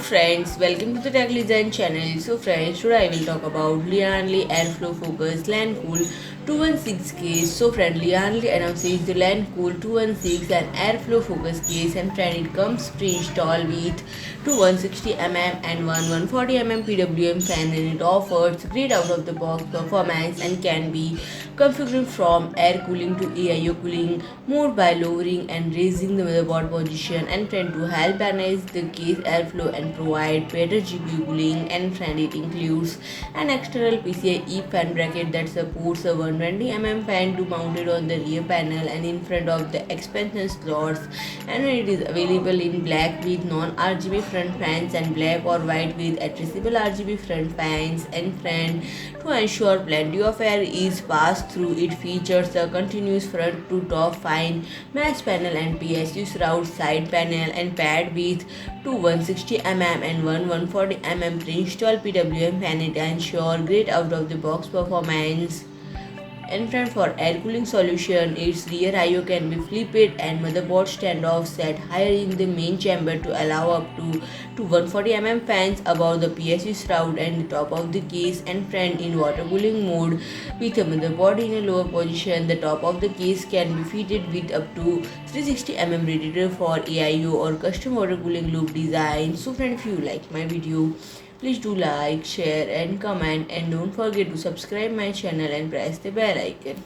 friends, welcome to the Tech Design channel. So friends, today I will talk about LIAN Li Airflow Focus Lancool 216 case. So friend, LIAN Li announces the Lancool 216 and Airflow Focus case, and friend, it comes pre-installed with 160mm and 140mm PWM fan, and it offers great out-of-the-box performance and can be configured from air cooling to AIO cooling mode by lowering and raising the motherboard position, and friend, to help manage the case airflow and provide better GPU cooling, and friend, it includes an external PCIe fan bracket that supports a 120mm fan to mount it on the rear panel and in front of the expansion slots, and it is available in black with non-RGB front fans and black or white with addressable RGB front fans, and friend, to ensure plenty of air is passed through, it features a continuous front to top fine mesh panel and PSU shroud side panel, and paired with 160mm and 140mm pre-installed PWM fan, it ensure great out-of-the-box performance. And friend, for air cooling solution, its rear IO can be flipped and motherboard standoffs set higher in the main chamber to allow up to 140mm fans above the PSU shroud and the top of the case, and friend, in water cooling mode with a motherboard in a lower position, the top of the case can be fitted with up to 360mm radiator for AIO or custom water cooling loop design. So friend, if you like my video, please do like, share and comment, and don't forget to subscribe my channel and press the bell icon.